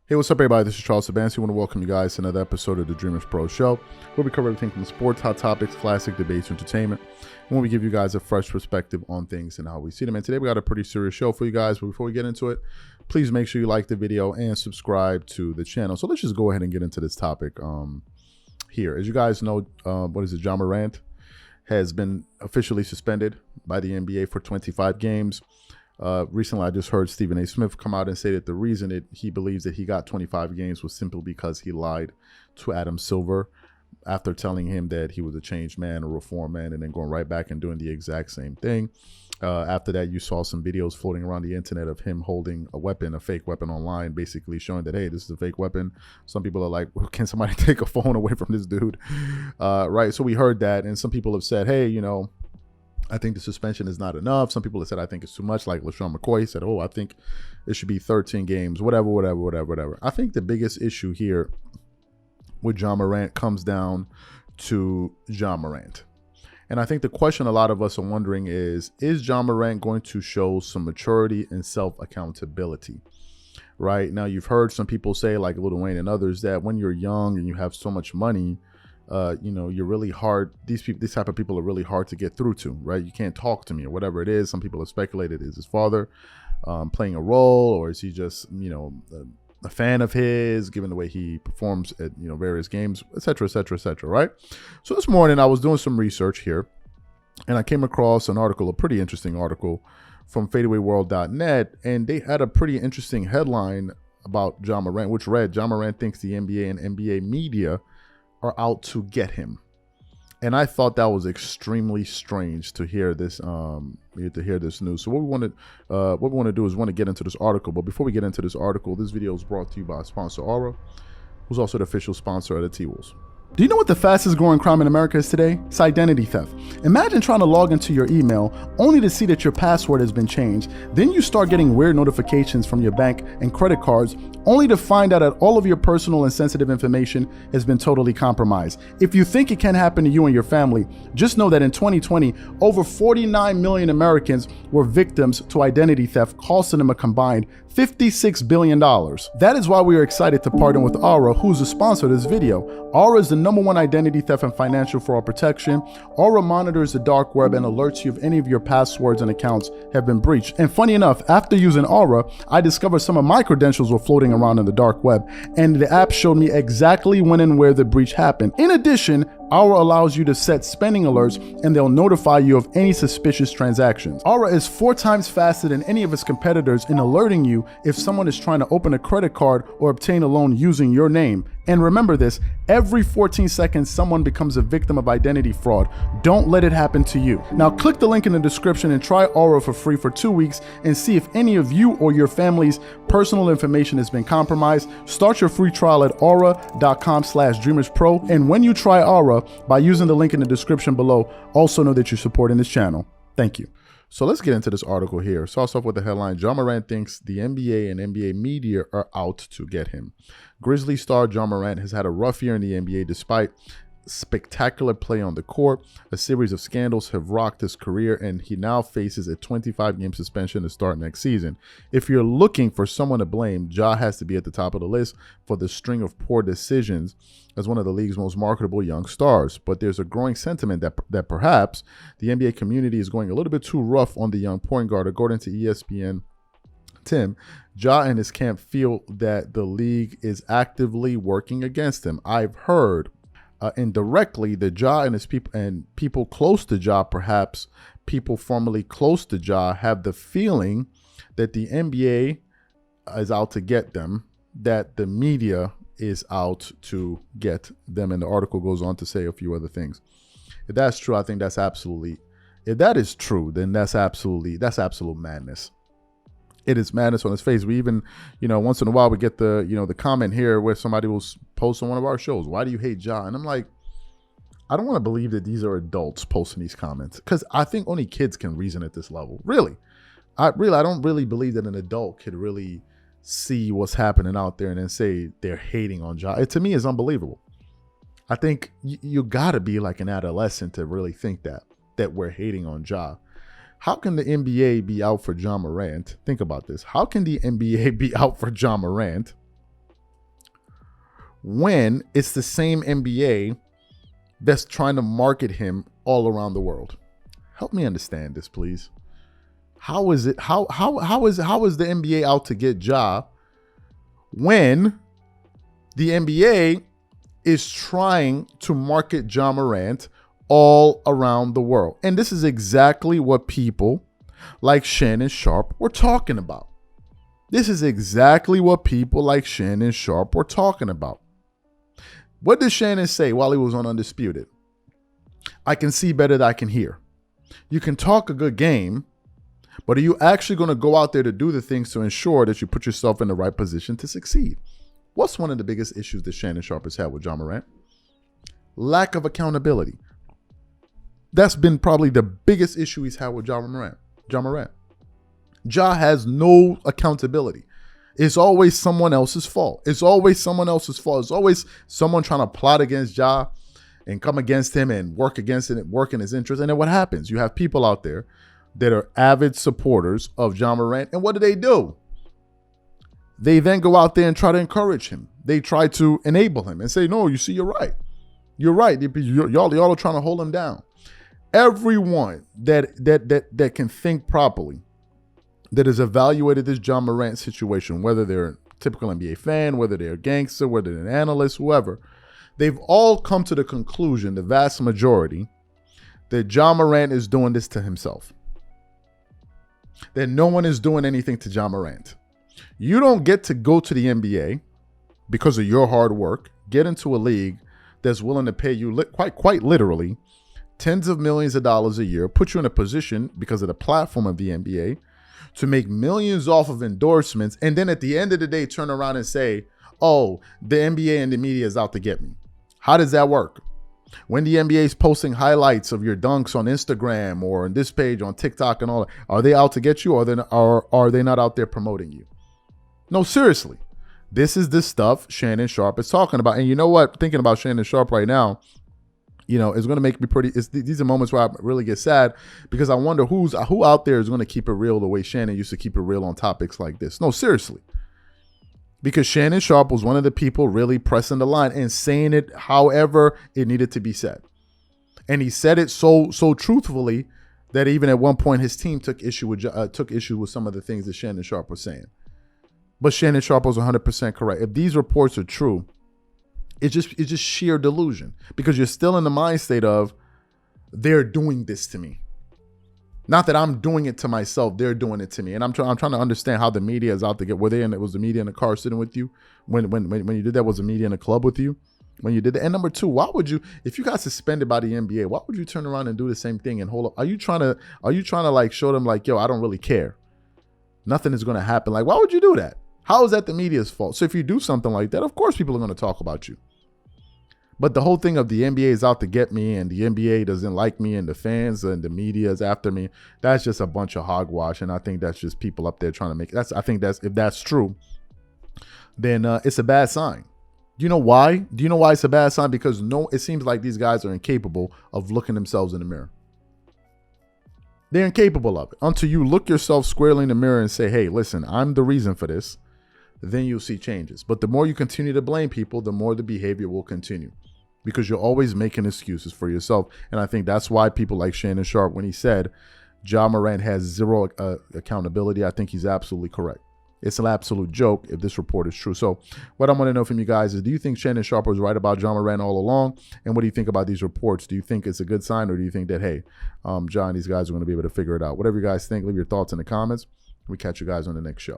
Hey, what's up, everybody? This is Charles Sabansi. I want to welcome you guys to another episode of the Dreamerspro Show, where we cover everything from sports, hot topics, classic debates, entertainment, and when we give you guys a fresh perspective on things and how we see them. And today we got a pretty serious show for you guys, but before we get into it, please make sure you like the video and subscribe to the channel. So let's just go ahead and get into this topic here. As you guys know, Ja Morant has been officially suspended by the NBA for 25 games. Recently, I just heard Stephen A. Smith come out and say that the reason he believes that he got 25 games was simply because he lied to Adam Silver after telling him that he was a changed man, a reformed man, and then going right back and doing the exact same thing. After that, you saw some videos floating around the internet of him holding a weapon, a fake weapon online, basically showing that, hey, this is a fake weapon. Some people are like, well, can somebody take a phone away from this dude? Right. So we heard that. And some people have said, hey, I think the suspension is not enough. Some people have said, I think it's too much. Like LaShawn McCoy said, oh, I think it should be 13 games, whatever. I think the biggest issue here with Ja Morant comes down to Ja Morant. And I think the question a lot of us are wondering is Ja Morant going to show some maturity and self-accountability? Right? Now, you've heard some people say, like Lil Wayne and others, that when you're young and you have so much money, you're really hard. This type of people are really hard to get through to, right? You can't talk to me or whatever it is. Some people have speculated, is his father playing a role, or is he just, a fan of his, given the way he performs at, various games, et cetera, right? So this morning I was doing some research here and I came across an article, a pretty interesting article from fadeawayworld.net, and they had a pretty interesting headline about Ja Morant, which read, Ja Morant thinks the NBA and NBA media are out to get him. And I thought that was extremely strange to hear this news. So what we want to do is get into this article. But before we get into this article, this video is brought to you by our sponsor Aura, who's also the official sponsor of the T-Wolves. Do you know what the fastest growing crime in America is today? It's identity theft. Imagine trying to log into your email only to see that your password has been changed. Then you start getting weird notifications from your bank and credit cards, only to find out that all of your personal and sensitive information has been totally compromised. If you think it can happen to you and your family, just know that in 2020, over 49 million Americans were victims to identity theft, costing them a combined $56 billion. That is why we are excited to partner with Aura, who's the sponsor of this video. Aura is the #1 identity theft and financial fraud protection. Aura monitors the dark web and alerts you if any of your passwords and accounts have been breached. And funny enough, after using Aura, I discovered some of my credentials were floating around in the dark web, and the app showed me exactly when and where the breach happened. In addition, Aura allows you to set spending alerts, and they'll notify you of any suspicious transactions. Aura is 4 times faster than any of its competitors in alerting you if someone is trying to open a credit card or obtain a loan using your name. And remember this, every 14 seconds, someone becomes a victim of identity fraud. Don't let it happen to you. Now click the link in the description and try Aura for free for 2 weeks and see if any of you or your family's personal information has been compromised. Start your free trial at aura.com/dreamerspro. And when you try Aura, by using the link in the description below, also know that you're supporting this channel. Thank you. So let's get into this article here. Starts off with the headline, Ja Morant thinks the NBA and NBA media are out to get him. Grizzlies star Ja Morant has had a rough year in the NBA despite spectacular play on the court. A series of scandals have rocked his career, and he now faces a 25-game suspension to start next season. If you're looking for someone to blame, Ja has to be at the top of the list for the string of poor decisions as one of the league's most marketable young stars. But there's a growing sentiment that perhaps the NBA community is going a little bit too rough on the young point guard. According to ESPN, Tim, Ja and his camp feel that the league is actively working against him. I've heard indirectly that Ja and his people close to Ja, perhaps people formerly close to Ja, have the feeling that the NBA is out to get them, that the media is out to get them. And the article goes on to say a few other things. If that's true, I think if that is true, then that's absolute madness. It is madness on its face. We even, once in a while we get the comment here where somebody will post on one of our shows, why do you hate Ja? And I'm like, I don't want to believe that these are adults posting these comments, because I think only kids can reason at this level. I don't really believe that an adult could really see what's happening out there and then say they're hating on Ja. It, to me, is unbelievable. I think you gotta be like an adolescent to really think that we're hating on Ja. How can the NBA be out for Ja Morant? Think about this. How can the NBA be out for Ja Morant when it's the same NBA that's trying to market him all around the world? Help me understand this, please. How is it? How is the NBA out to get Ja when the NBA is trying to market Ja Morant all around the world? And this is exactly what people like Shannon Sharpe were talking about. This is exactly what people like Shannon Sharpe were talking about. What did Shannon say while he was on Undisputed? I can see better than I can hear. You can talk a good game, but are you actually going to go out there to do the things to ensure that you put yourself in the right position to succeed? What's one of the biggest issues that Shannon Sharpe has had with Ja Morant? Lack of accountability. That's been probably the biggest issue he's had with Ja Morant. Ja has no accountability. It's always someone else's fault. It's always someone else's fault. It's always someone trying to plot against Ja and come against him and work against it and work in his interest. And then what happens? You have people out there that are avid supporters of Ja Morant. And what do? They then go out there and try to encourage him. They try to enable him and say, no, you see, you're right. You're right. Y'all are trying to hold him down. Everyone that can think properly, that has evaluated this Ja Morant situation, whether they're a typical NBA fan, whether they're a gangster, whether they're an analyst, whoever, they've all come to the conclusion, the vast majority, that Ja Morant is doing this to himself. That no one is doing anything to Ja Morant. You don't get to go to the NBA because of your hard work, get into a league that's willing to pay you quite literally tens of millions of dollars a year, put you in a position because of the platform of the NBA to make millions off of endorsements, and then at the end of the day turn around and say, oh, the NBA and the media is out to get me. How does that work? When the NBA is posting highlights of your dunks on Instagram or on this page on TikTok and all that, are they out to get you, or are they not out there promoting you? No, seriously. This is the stuff Shannon Sharpe is talking about. And you know what? Thinking about Shannon Sharpe right now, it's going to make me these are moments where I really get sad because I wonder who out there is going to keep it real the way Shannon used to keep it real on topics like this. No, seriously. Because Shannon Sharpe was one of the people really pressing the line and saying it however it needed to be said. And he said it so truthfully that even at one point his team took issue with some of the things that Shannon Sharpe was saying. But Shannon Sharpe was 100% correct. If these reports are true, it's just sheer delusion because you're still in the mind state of they're doing this to me. Not that I'm doing it to myself, they're doing it to me. And I'm trying to understand how the media is out to get. Was the media in the car sitting with you when you did that? Was the media in the club with you when you did that? And number two, why would you, if you got suspended by the NBA, why would you turn around and do the same thing and hold up? Are you trying to like show them like, yo, I don't really care. Nothing is going to happen. Like, why would you do that? How is that the media's fault? So if you do something like that, of course people are going to talk about you. But the whole thing of the NBA is out to get me and the NBA doesn't like me and the fans and the media is after me, that's just a bunch of hogwash. And I think that's just people up there trying to make it. If that's true, then it's a bad sign. Do you know why? Do you know why it's a bad sign? Because it seems like these guys are incapable of looking themselves in the mirror. They're incapable of it. Until you look yourself squarely in the mirror and say, hey, listen, I'm the reason for this. Then you'll see changes. But the more you continue to blame people, the more the behavior will continue because you're always making excuses for yourself. And I think that's why people like Shannon Sharpe, when he said Ja Morant has zero accountability, I think he's absolutely correct. It's an absolute joke if this report is true. So what I want to know from you guys is, do you think Shannon Sharpe was right about Ja Morant all along? And what do you think about these reports? Do you think it's a good sign, or do you think that, hey, Ja and these guys are going to be able to figure it out? Whatever you guys think, leave your thoughts in the comments. We catch you guys on the next show.